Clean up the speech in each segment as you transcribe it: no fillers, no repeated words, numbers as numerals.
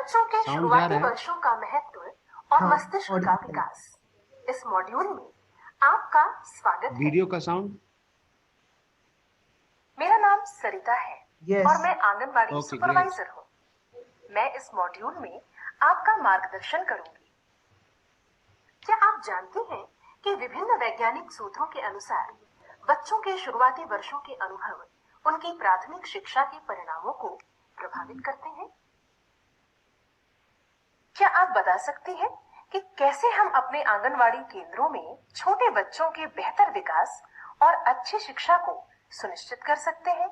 बच्चों के साउंड जा शुरुआती रहा है? वर्षों का महत्व और मस्तिष्क का ऑडियो विकास, इस मॉड्यूल में आपका स्वागत है। वीडियो का साउंड मेरा नाम सरिता है Yes. और मैं आंगनबाड़ी Okay, सुपरवाइजर हूँ। मैं इस मॉड्यूल में आपका मार्गदर्शन करूंगी। क्या आप जानते हैं कि विभिन्न वैज्ञानिक सूत्रों के अनुसार बच्चों के शुरुआती वर्षों के अनुभव उनकी प्राथमिक शिक्षा के परिणामों को प्रभावित करते हैं? क्या आप बता सकते हैं कि कैसे हम अपने आंगनवाड़ी केंद्रों में छोटे बच्चों के बेहतर विकास और अच्छी शिक्षा को सुनिश्चित कर सकते हैं?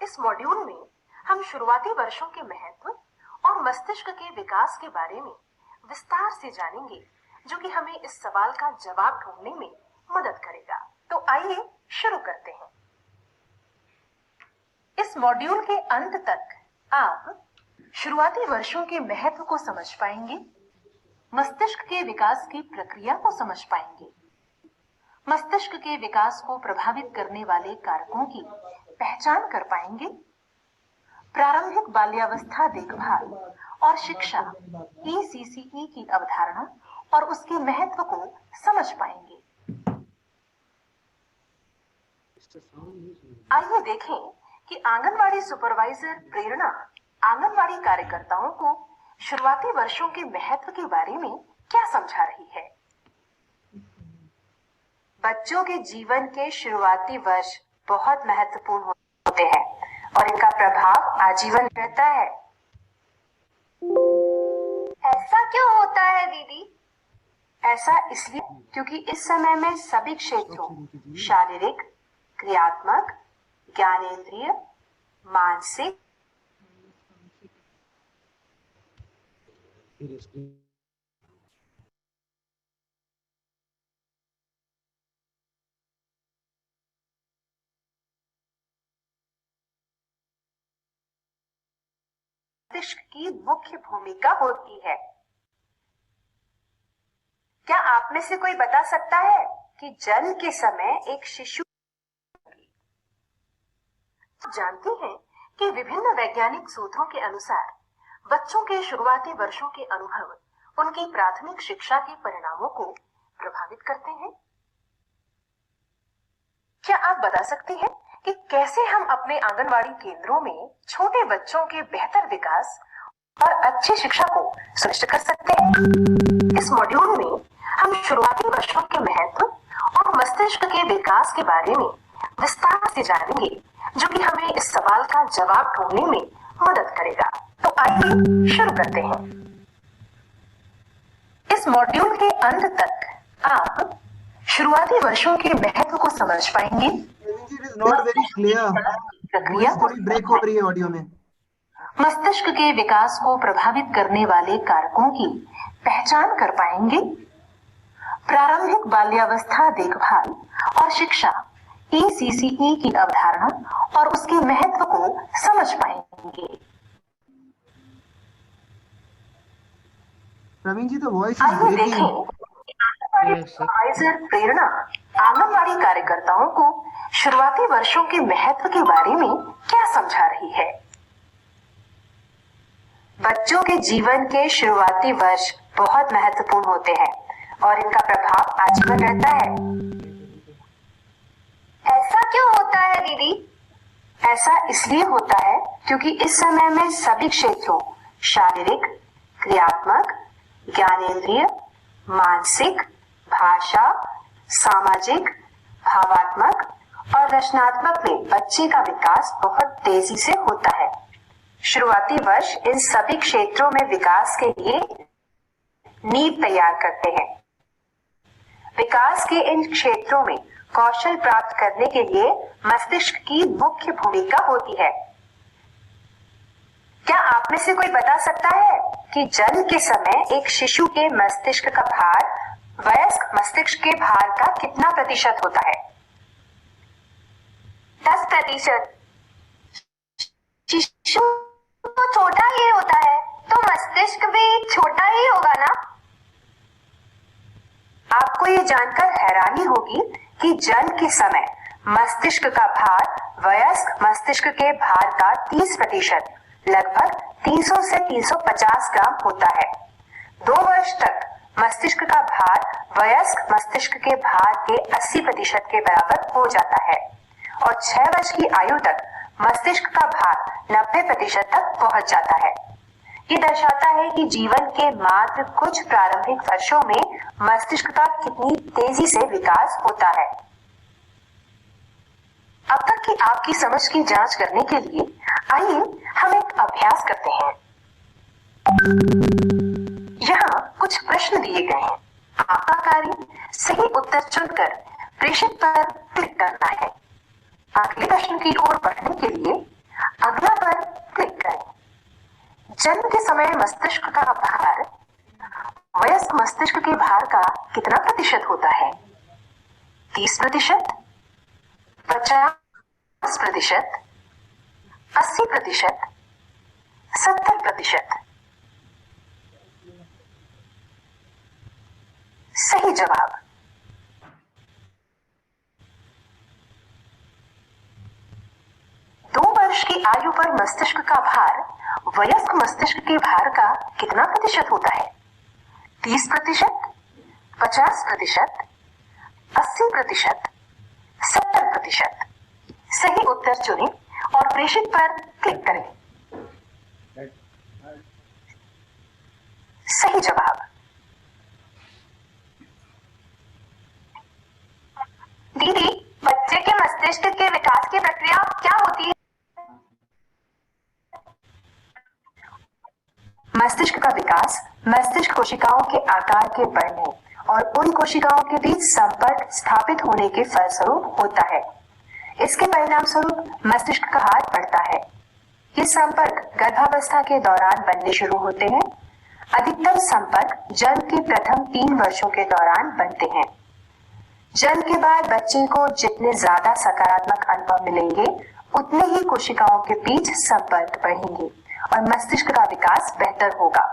इस मॉड्यूल में हम शुरुआती वर्षों के महत्व और मस्तिष्क के विकास के बारे में विस्तार से जानेंगे, जो कि हमें इस सवाल का जवाब ढूंढने में मदद करेगा। तो आइए शुरू करते हैं। इस मॉड्यूल के अंत तक आप शुरुआती वर्षों के महत्व को समझ पाएंगे, मस्तिष्क के विकास की प्रक्रिया को समझ पाएंगे, मस्तिष्क के विकास को प्रभावित करने वाले कारकों की पहचान कर पाएंगे, प्रारंभिक बाल्यावस्था देखभाल और शिक्षा ECCE की अवधारणा और उसके महत्व को समझ पाएंगे। आइए देखें कि आंगनवाड़ी सुपरवाइजर प्रेरणा आंगनवाड़ी कार्यकर्ताओं को शुरुआती वर्षों के महत्व के बारे में क्या समझा रही है। बच्चों के जीवन के शुरुआती वर्ष बहुत महत्वपूर्ण होते हैं और इनका प्रभाव आजीवन रहता है। ऐसा क्यों होता है दीदी? ऐसा इसलिए क्योंकि इस समय में सभी क्षेत्रों शारीरिक, क्रियात्मक, ज्ञानेंद्रिय, मानसिक मस्तिष्क की मुख्य भूमिका होती है। क्या आप में से कोई बता सकता है कि जन्म के समय एक शिशु जानते हैं कि विभिन्न वैज्ञानिक सूत्रों के अनुसार बच्चों के शुरुआती वर्षों के अनुभव उनकी प्राथमिक शिक्षा के परिणामों को प्रभावित करते हैं? क्या आप बता सकते हैं कि कैसे हम अपने आंगनवाड़ी केंद्रों में छोटे बच्चों के बेहतर विकास और अच्छी शिक्षा को सुनिश्चित कर सकते हैं? इस मॉड्यूल में हम शुरुआती वर्षों के महत्व और मस्तिष्क के विकास के बारे में विस्तार से जानेंगे, जो कि हमें इस सवाल का जवाब ढूंढने में मदद करेगा। तो आइए शुरू करते हैं। इस मॉड्यूल के अंत तक आप शुरुआती वर्षों के महत्व को समझ पाएंगे। It is not very clear. प्रक्रिया Voice थोड़ी ब्रेक हो रही है ऑडियो में। मस्तिष्क के विकास को प्रभावित करने वाले कारकों की पहचान कर पाएंगे, प्रारंभिक बाल्यावस्था देखभाल और शिक्षा ECCE की अवधारणा और उसके महत्व को समझ पाएंगे। प्रवीण जी, तो वॉइस इज आइए ब्रेकिंग। देखें सुपरवाइजर प्रेरणा आंगनवाड़ी कार्यकर्ताओं को शुरुआती वर्षों के महत्व के बारे में क्या समझा रही है। बच्चों के जीवन के शुरुआती वर्ष बहुत महत्वपूर्ण होते हैं और इनका प्रभाव आजीवन रहता है। ऐसा क्यों होता है दीदी? ऐसा इसलिए होता है क्योंकि इस समय में सभी क्षेत्रों शारीरिक, क्रियात्मक, ज्ञानेंद्रिय, मानसिक, भाषा, सामाजिक, भावात्मक और रचनात्मक में बच्चे का विकास बहुत तेजी से होता है। शुरुआती वर्ष इन सभी क्षेत्रों में विकास के लिए नींव तैयार करते हैं। विकास के इन क्षेत्रों में कौशल प्राप्त करने के लिए मस्तिष्क की मुख्य भूमिका होती है। क्या आप में से कोई बता सकता है कि जन्म के समय एक शिशु के मस्तिष्क का भार वयस्क मस्तिष्क के भार का कितना प्रतिशत होता है? 10%। शिशु तो छोटा ही होता है, तो मस्तिष्क भी छोटा ही होगा ना? आपको ये जानकर हैरानी होगी कि जन्म के समय मस्तिष्क का भार वयस्क मस्तिष्क के भार का 30%, लगभग 300 से 350 ग्राम होता है। 2 वर्ष तक मस्तिष्क का भार वयस्क मस्तिष्क के भार के 80% के बराबर हो जाता है और 6 वर्ष की आयु तक मस्तिष्क का भार 90% तक पहुंच जाता है। ये दर्शाता है कि जीवन के मात्र कुछ प्रारंभिक वर्षों में मस्तिष्क का कितनी तेजी से विकास होता है। अब तक की आपकी समझ की जांच करने के लिए आइए हम एक अभ्यास करते हैं। यहाँ कुछ प्रश्न दिए गए हैं। आपका कार्य सही उत्तर चुनकर प्रेषित पर क्लिक करना है। अगले प्रश्न की ओर बढ़ने के लिए अगला पर क्लिक करें। जन्म के समय मस्तिष्क का भार वयस्क मस्तिष्क के भार का कितना प्रतिशत होता है? 30%, 50%, 80%, 70%? सही जवाब 2 वर्ष की आयु पर मस्तिष्क का भार वयस्क मस्तिष्क के भार का कितना प्रतिशत होता है? 30%, 50%, 80%, 70%? सही उत्तर चुनें और प्रेषित पर क्लिक करें। सही जवाब दीदी, बच्चे के मस्तिष्क के विकास की प्रक्रिया क्या होती है? मस्तिष्क का विकास मस्तिष्क कोशिकाओं के आकार के बढ़ने और उन कोशिकाओं के बीच संपर्क स्थापित होने के फलस्वरूप होता है। इसके परिणाम स्वरूप मस्तिष्क का भार बढ़ता है। ये संपर्क गर्भावस्था के दौरान बनने शुरू होते हैं। अधिकतम संपर्क जन्म के प्रथम 3 वर्षों के दौरान बनते हैं। जन्म के बाद बच्चे को जितने ज्यादा सकारात्मक अनुभव मिलेंगे, उतने ही कोशिकाओं के बीच संपर्क बढ़ेंगे और मस्तिष्क का विकास बेहतर होगा।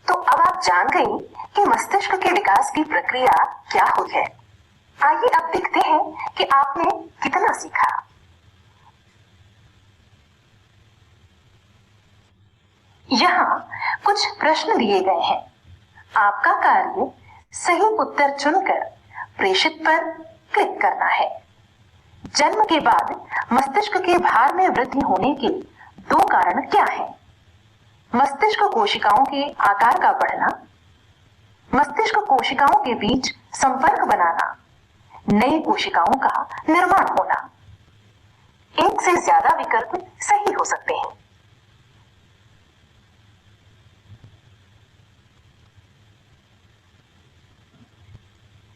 तो अब आप जान गए कि मस्तिष्क के विकास की प्रक्रिया क्या होती है। आइए अब देखते हैं कि आपने कितना सीखा। यहाँ कुछ प्रश्न दिए गए हैं। आपका कार्य सही उत्तर चुनकर प्रेषित पर क्लिक करना है। जन्म के बाद मस्तिष्क के भार में वृद्धि होने के 2 कारण क्या हैं? मस्तिष्क कोशिकाओं के आकार का बढ़ना, मस्तिष्क कोशिकाओं के बीच संपर्क बनाना, नई कोशिकाओं का निर्माण होना। एक से ज्यादा विकल्प सही हो सकते हैं।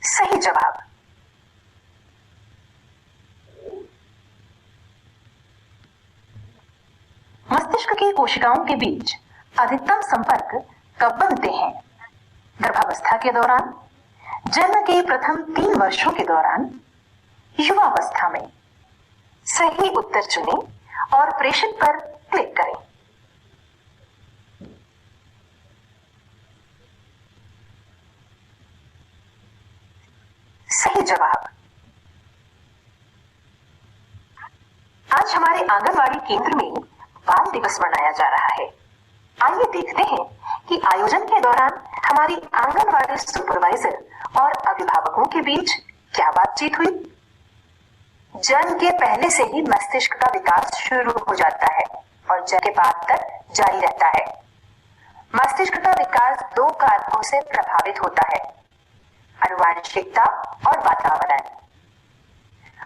सही जवाब मस्तिष्क की कोशिकाओं के बीच अधिकतम संपर्क कब बनते हैं? गर्भावस्था के दौरान, जन्म के प्रथम 3 वर्षों के दौरान, युवावस्था में। सही उत्तर चुनें और प्रेषित पर क्लिक करें। सही जवाब आज हमारे आंगनवाड़ी केंद्र में बाल दिवस मनाया जा रहा है। आइए देखते हैं कि आयोजन के दौरान हमारी आंगनवाड़ी सुपरवाइजर और अभिभावकों के बीच क्या बातचीत हुई। जन्म के पहले से ही मस्तिष्क का विकास शुरू हो जाता है और जन्म के बाद तक जारी रहता है। मस्तिष्क का विकास 2 कारकों से प्रभावित होता है, आनुवांशिकता और वातावरण।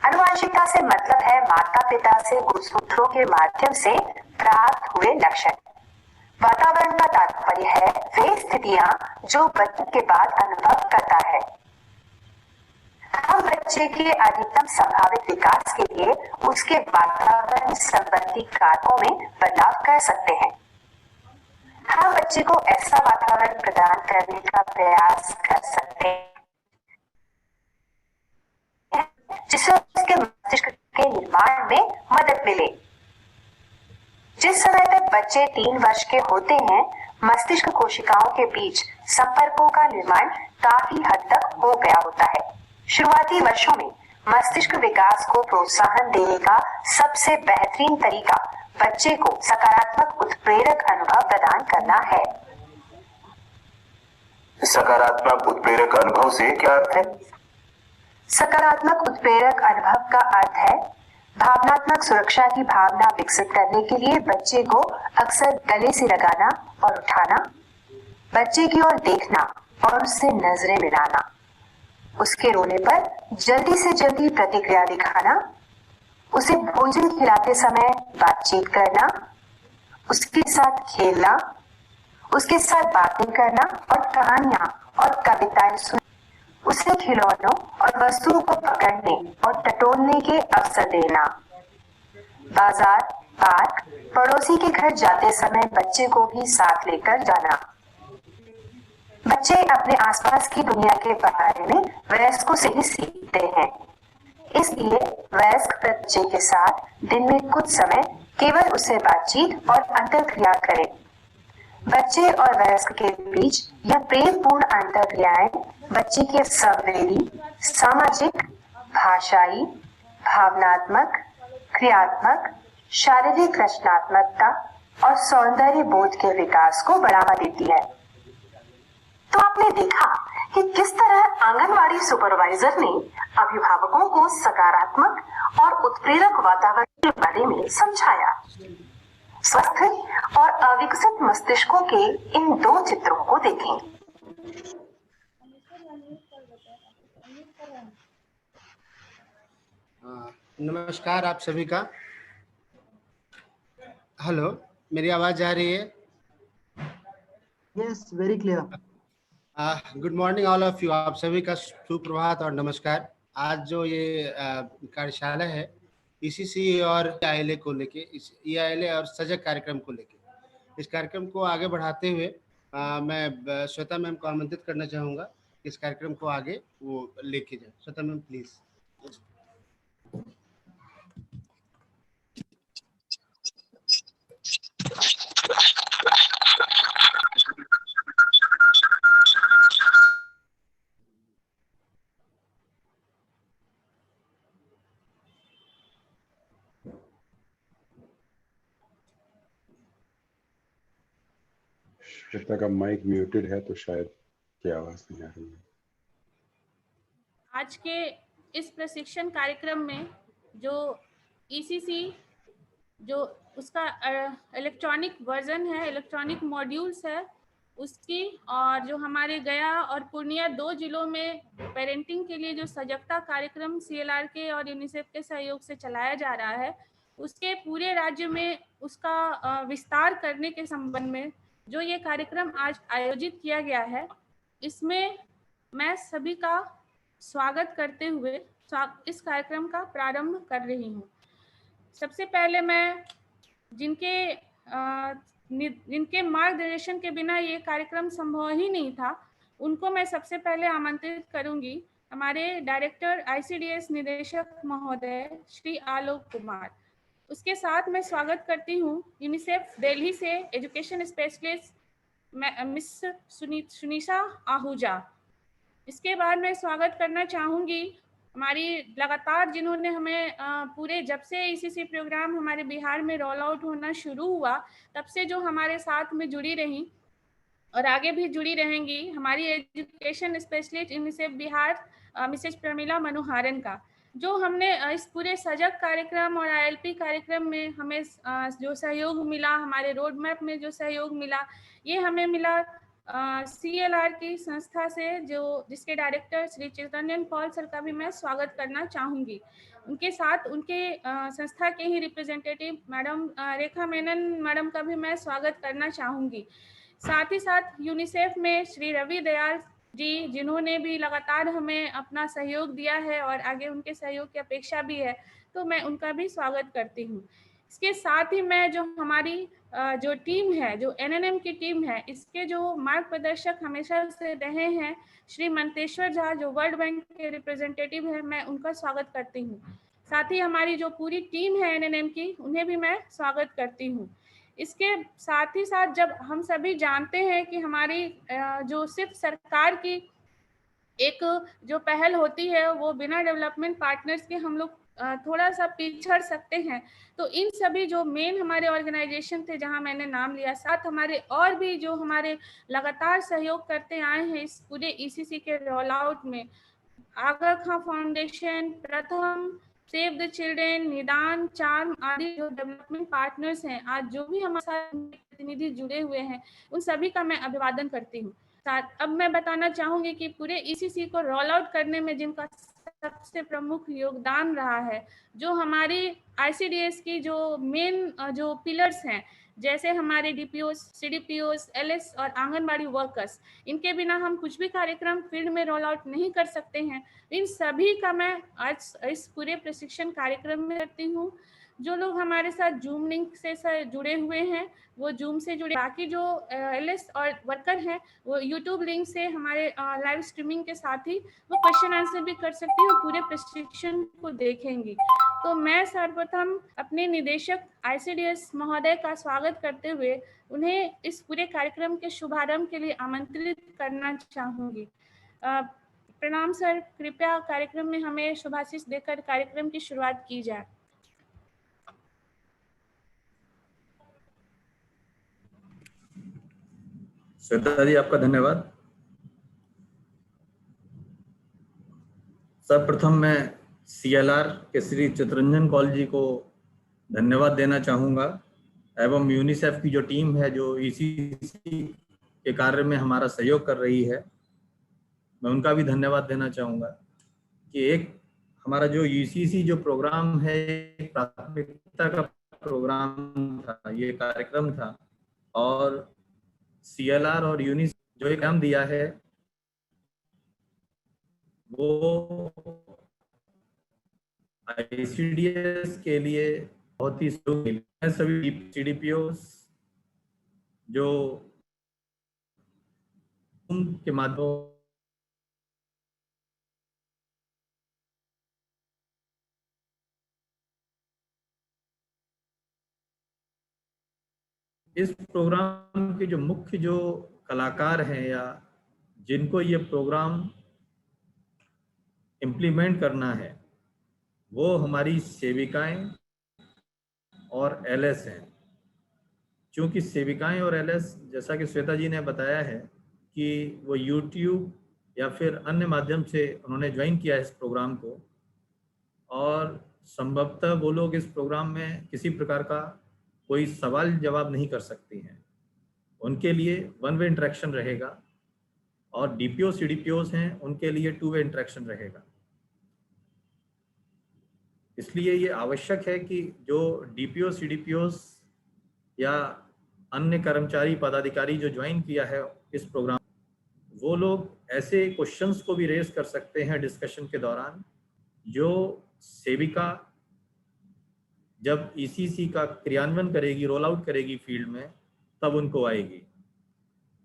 आनुवांशिकता से मतलब है माता पिता से गुणसूत्रों के माध्यम से प्राप्त हुए लक्षण। वातावरण का तात्पर्य है वे स्थितियां जो बच्चे के बाद अनुभव करता है। हम बच्चे के अधिकतम संभावित विकास के लिए उसके वातावरण संबंधी कारकों में बदलाव कर सकते हैं। हम बच्चे को ऐसा वातावरण प्रदान करने का प्रयास कर सकते हैं जिससे उसके मस्तिष्क के निर्माण में मदद मिले। जिस समय तक बच्चे 3 वर्ष के होते हैं, मस्तिष्क कोशिकाओं के बीच संपर्कों का निर्माण काफी हद तक हो गया होता है। शुरुआती वर्षों में मस्तिष्क विकास को प्रोत्साहन देने का सबसे बेहतरीन तरीका बच्चे को सकारात्मक उत्प्रेरक अनुभव प्रदान करना है। सकारात्मक उत्प्रेरक अनुभव से क्या अर्थ है? सकारात्मक उत्प्रेरक अनुभव का अर्थ है भावनात्मक सुरक्षा की भावना विकसित करने के लिए बच्चे को अक्सर गले से लगाना और उठाना, बच्चे की ओर देखना और उससे नजरें मिलाना, उसके रोने पर जल्दी से जल्दी प्रतिक्रिया दिखाना, उसे भोजन खिलाते समय बातचीत करना, उसके साथ खेलना, उसके साथ बातें करना और कहानियां और कविताएं सुन, उसे खिलौनों और वस्तुओं को पकड़ने और टटोलने के अवसर देना। बाजार, पार्क, पड़ोसी के घर जाते समय बच्चे को भी साथ लेकर जाना। बच्चे अपने आसपास की दुनिया के बारे में वयस्कों से ही सीखते हैं, इसलिए वयस्क बच्चे के साथ दिन में कुछ समय केवल उससे बातचीत और अंतर्क्रिया करें। बच्चे और वयस्क के बीच यह प्रेमपूर्ण अंतर्क्रियाएं बच्चे के संवेदी, सामाजिक, भाषाई, भावनात्मक, क्रियात्मक, शारीरिक रचनात्मकता और सौंदर्य बोध के विकास को बढ़ावा देती है। तो आपने देखा कि किस तरह आंगनवाड़ी सुपरवाइजर ने अभिभावकों को सकारात्मक और उत्प्रेरक वातावरण के बारे में समझाया। स्वस्थ और अविकसित मस्तिष्कों के इन दो चित्रों को देखें। नमस्कार आप सभी का। हेलो, मेरी आवाज आ रही है? Yes, very clear. Good morning all of you. आप सभी का सुप्रभात और नमस्कार। आज जो ये कार्यशाला है ईसीसी और ईआईएलए को लेके, इस ईआईएलए और सजग कार्यक्रम को लेके, इस कार्यक्रम को आगे बढ़ाते हुए मैं श्वेता मैम को आमंत्रित करना चाहूँगा इस कार्यक्रम को आगे वो लेके जाए। Shweta ma'am please. श्वेता का माइक म्यूटेड है तो शायद की आवाज नहीं आ रही है। आज के इस प्रशिक्षण कार्यक्रम में जो ईसीसी जो उसका इलेक्ट्रॉनिक वर्जन है, इलेक्ट्रॉनिक मॉड्यूल्स है उसकी, और जो हमारे गया और पूर्णिया 2 जिलों में पेरेंटिंग के लिए जो सजगता कार्यक्रम सीएलआर के और यूनिसेफ के सहयोग से चलाया जा रहा है, उसके पूरे राज्य में उसका विस्तार करने के संबंध में जो ये कार्यक्रम आज आयोजित किया गया है, इसमें मैं सभी का स्वागत करते हुए इस कार्यक्रम का प्रारंभ कर रही हूँ। सबसे पहले मैं जिनके मार्गदर्शन के बिना ये कार्यक्रम संभव ही नहीं था, उनको मैं सबसे पहले आमंत्रित करूंगी, हमारे डायरेक्टर आईसीडीएस निदेशक महोदय श्री आलोक कुमार। उसके साथ मैं स्वागत करती हूँ यूनिसेफ दिल्ली से education specialist miss Sunita Ahuja. इसके बाद मैं स्वागत करना चाहूँगी हमारी लगातार जिन्होंने हमें पूरे जब से ईसीसी प्रोग्राम हमारे बिहार में रोल आउट होना शुरू हुआ तब से जो हमारे साथ में जुड़ी रही और आगे भी जुड़ी रहेंगी, हमारी education specialist UNICEF Bihar Mrs Pramila Manoharan का, जो हमने इस पूरे सजग कार्यक्रम और आईएलपी कार्यक्रम में हमें जो सहयोग मिला, हमारे रोड मैप में जो सहयोग मिला, ये हमें मिला सीएलआर की संस्था से, जिसके director Shri Chaitanya Paul sir का भी मैं स्वागत करना चाहूँगी। उनके साथ उनके संस्था के ही रिप्रेजेंटेटिव मैडम रेखा मेनन मैडम का भी मैं स्वागत करना चाहूँगी। साथ ही साथ यूनिसेफ में श्री रवि दयाल जी, जिन्होंने भी लगातार हमें अपना सहयोग दिया है और आगे उनके सहयोग की अपेक्षा भी है, तो मैं उनका भी स्वागत करती हूँ। इसके साथ ही मैं जो हमारी जो टीम है, जो एनएनएम की टीम है, इसके जो मार्ग प्रदर्शक हमेशा से रहे हैं श्री मंतेश्वर झा, जो वर्ल्ड बैंक के रिप्रेजेंटेटिव है, मैं उनका स्वागत करती हूँ। साथ ही हमारी जो पूरी टीम है एनएनएम की, उन्हें भी मैं स्वागत करती हूँ। इसके साथ ही साथ जब हम सभी जानते हैं कि हमारी जो सिर्फ सरकार की एक जो पहल होती है वो बिना डेवलपमेंट पार्टनर्स के हम लोग थोड़ा सा पिछड़ सकते हैं। तो इन सभी जो मेन हमारे ऑर्गेनाइजेशन थे जहां मैंने नाम लिया, साथ हमारे और भी जो हमारे लगातार सहयोग करते आए हैं इस पूरे ईसीसी के रोल आउट में, आगा खां फाउंडेशन, प्रथम, सेव द चिल्ड्रेन, निदान, चार्म आदि जो डेवलपमेंट पार्टनर्स हैं, आज जो भी हमारे साथ प्रतिनिधि जुड़े हुए हैं, उन सभी का मैं अभिवादन करती हूँ। अब मैं बताना चाहूंगी कि पूरे ईसीसी को रोल आउट करने में जिनका सबसे प्रमुख योगदान रहा है, जो हमारी आईसीडीएस की जो मेन जो पिलर्स हैं, जैसे हमारे डीपीओ, सीडीपीओस, एलएस और आंगनबाड़ी वर्कर्स, इनके बिना हम कुछ भी कार्यक्रम फील्ड में रोल आउट नहीं कर सकते हैं। इन सभी का मैं आज इस पूरे प्रशिक्षण कार्यक्रम में करती हूँ। जो लोग हमारे साथ जूम लिंक से जुड़े हुए हैं, वो जूम से जुड़े, बाकी जो एलएस और वर्कर हैं वो यूट्यूब लिंक से हमारे लाइव स्ट्रीमिंग के साथ ही वो क्वेश्चन आंसर भी कर सकती हैं और पूरे प्रशिक्षण को देखेंगी। तो मैं सर्वप्रथम अपने निदेशक आईसीडीएस महोदय का स्वागत करते हुए उन्हें इस पूरे कार्यक्रम के शुभारंभ के लिए आमंत्रित करना चाहूंगी। प्रणाम सर, कृपया कार्यक्रम में हमें शुभाशीष देकर कार्यक्रम की शुरुआत की जाए। श्वेता जी, आपका धन्यवाद। सर्वप्रथम मैं सीएलआर के श्री चितरंजन कौल जी को धन्यवाद देना चाहूँगा एवं यूनिसेफ की जो टीम है जो ईसीसी के कार्य में हमारा सहयोग कर रही है, मैं उनका भी धन्यवाद देना चाहूँगा कि एक हमारा जो ईसीसी जो प्रोग्राम है, प्राथमिकता का प्रोग्राम था, ये कार्यक्रम था, और सीएलआर और यूनिसेफ जो एक काम दिया है वो आईसीडीएस के लिए बहुत ही सहयोग मिला है। सभी सीडीपीओस जो के माध्यम इस प्रोग्राम के जो मुख्य जो कलाकार हैं या जिनको ये प्रोग्राम इम्प्लीमेंट करना है, वो हमारी सेविकाएं और एलएस हैं। क्योंकि सेविकाएं और एलएस, जैसा कि श्वेता जी ने बताया है कि वो यूट्यूब या फिर अन्य माध्यम से उन्होंने ज्वाइन किया है इस प्रोग्राम को, और संभवतः वो लोग इस प्रोग्राम में किसी प्रकार का कोई सवाल जवाब नहीं कर सकती हैं। उनके लिए वन वे इंटरेक्शन रहेगा, और डीपीओ सीडीपीओस हैं उनके लिए टू वे इंटरेक्शन रहेगा। इसलिए ये आवश्यक है कि जो डीपीओ सीडीपीओस या अन्य कर्मचारी पदाधिकारी जो ज्वाइन किया है इस प्रोग्राम, वो लोग ऐसे क्वेश्चंस को भी रेज कर सकते हैं डिस्कशन के दौरान, जो सेविका जब ईसीसी का क्रियान्वयन करेगी, रोल आउट करेगी फील्ड में, तब उनको आएगी।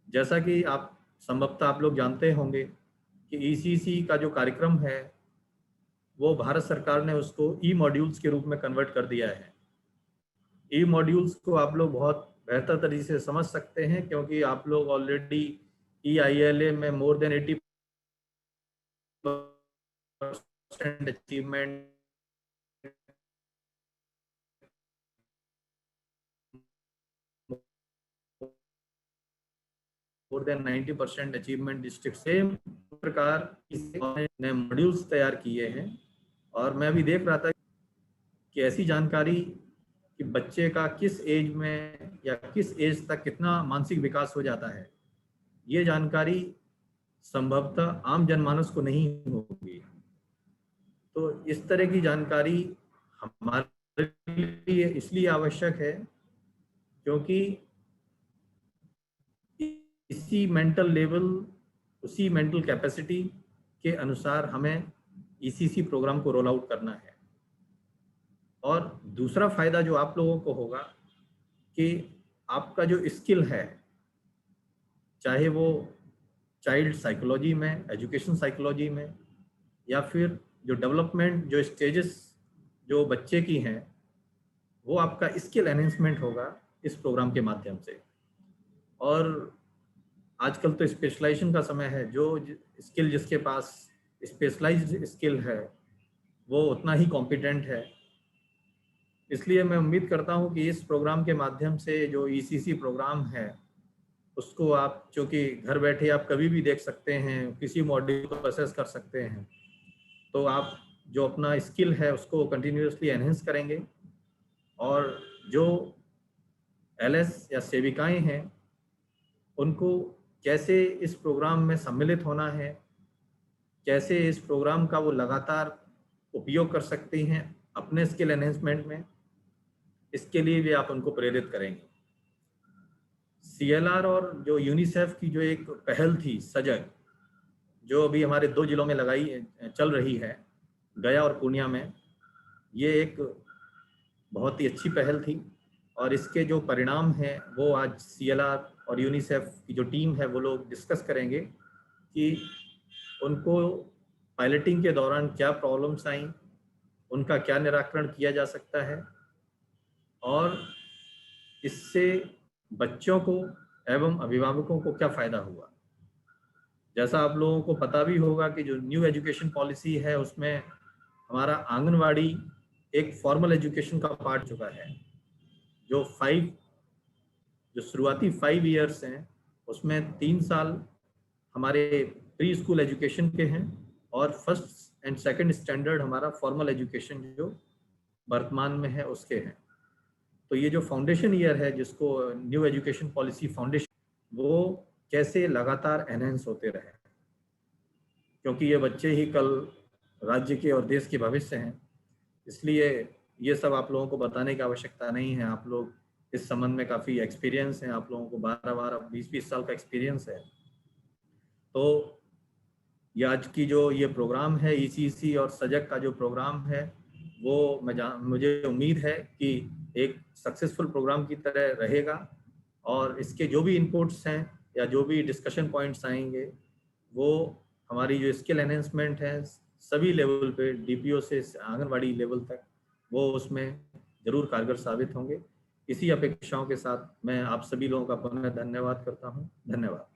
जैसा कि आप संभवतः आप लोग जानते होंगे कि ईसीसी का जो कार्यक्रम है वो भारत सरकार ने उसको ई मॉड्यूल्स के रूप में कन्वर्ट कर दिया है। ई मॉड्यूल्स को आप लोग बहुत बेहतर तरीके से समझ सकते हैं, क्योंकि आप लोग ऑलरेडी EILA में more than 80% achievement, more than 90% achievement district, same प्रकार ने मॉड्यूल्स तैयार किए हैं। और मैं भी देख रहा था कि ऐसी जानकारी कि बच्चे का किस एज में या किस एज तक कितना मानसिक विकास हो जाता है, ये जानकारी संभवतः आम जनमानस को नहीं होगी। तो इस तरह की जानकारी हमारे लिए इसलिए आवश्यक है क्योंकि इसी मेंटल लेवल, उसी मेंटल कैपेसिटी के अनुसार हमें ईसीसी प्रोग्राम को रोल आउट करना है। और दूसरा फायदा जो आप लोगों को होगा कि आपका जो स्किल है, चाहे वो चाइल्ड साइकोलॉजी में, एजुकेशन साइकोलॉजी में, या फिर जो डेवलपमेंट जो स्टेजेस जो बच्चे की हैं, वो आपका स्किल एनहेंसमेंट होगा इस प्रोग्राम के माध्यम से। और आजकल तो स्पेशलाइजेशन का समय है, जो स्किल जिसके पास स्पेशलाइज्ड स्किल है वो उतना ही कॉम्पिटेंट है। इसलिए मैं उम्मीद करता हूँ कि इस प्रोग्राम के माध्यम से जो ईसीसी प्रोग्राम है उसको आप, जो कि घर बैठे आप कभी भी देख सकते हैं, किसी मॉड्यूल को असेस कर सकते हैं, तो आप जो अपना स्किल है उसको कंटिन्यूसली एनहेंस करेंगे। और जो एलएस या सेविकाएं हैं उनको कैसे इस प्रोग्राम में सम्मिलित होना है, कैसे इस प्रोग्राम का वो लगातार उपयोग कर सकती हैं अपने स्किल एनहेंसमेंट में, इसके लिए भी आप उनको प्रेरित करेंगे। सीएलआर और जो यूनिसेफ की जो एक पहल थी सजग, जो अभी हमारे 2 जिलों में चल रही है, गया और पूर्णिया में, ये एक बहुत ही अच्छी पहल थी। और इसके जो परिणाम हैं वो आज सीएलआर और यूनिसेफ की जो टीम है वो लोग डिस्कस करेंगे कि उनको पायलटिंग के दौरान क्या प्रॉब्लम्स आई, उनका क्या निराकरण किया जा सकता है, और इससे बच्चों को एवं अभिभावकों को क्या फ़ायदा हुआ। जैसा आप लोगों को पता भी होगा कि जो न्यू एजुकेशन पॉलिसी है उसमें हमारा आंगनवाड़ी एक फॉर्मल एजुकेशन का पार्ट चुका है। जो शुरुआती 5 इयर्स हैं उसमें 3 साल हमारे प्री स्कूल एजुकेशन के हैं और 1st एंड 2nd स्टैंडर्ड हमारा फॉर्मल एजुकेशन जो वर्तमान में है उसके हैं। तो ये जो फाउंडेशन ईयर है जिसको न्यू एजुकेशन पॉलिसी फाउंडेशन, वो कैसे लगातार एनहेंस होते रहे, क्योंकि ये बच्चे ही कल राज्य के और देश के भविष्य हैं। इसलिए ये सब आप लोगों को बताने की आवश्यकता नहीं है, आप लोग इस संबंध में काफ़ी एक्सपीरियंस हैं, आप लोगों को 12 20 साल का एक्सपीरियंस है। तो ये आज की जो ये प्रोग्राम है ईसीसी और सजग का जो प्रोग्राम है वो मुझे उम्मीद है कि एक सक्सेसफुल प्रोग्राम की तरह रहेगा। और इसके जो भी इनपुट्स हैं या जो भी डिस्कशन पॉइंट्स आएंगे वो हमारी जो स्किल एनहेंसमेंट है सभी लेवल पे, डीपीओ से आंगनवाड़ी लेवल तक, वो उसमें ज़रूर कारगर साबित होंगे। इसी अपेक्षाओं के साथ मैं आप सभी लोगों का पुनः धन्यवाद करता हूँ। धन्यवाद।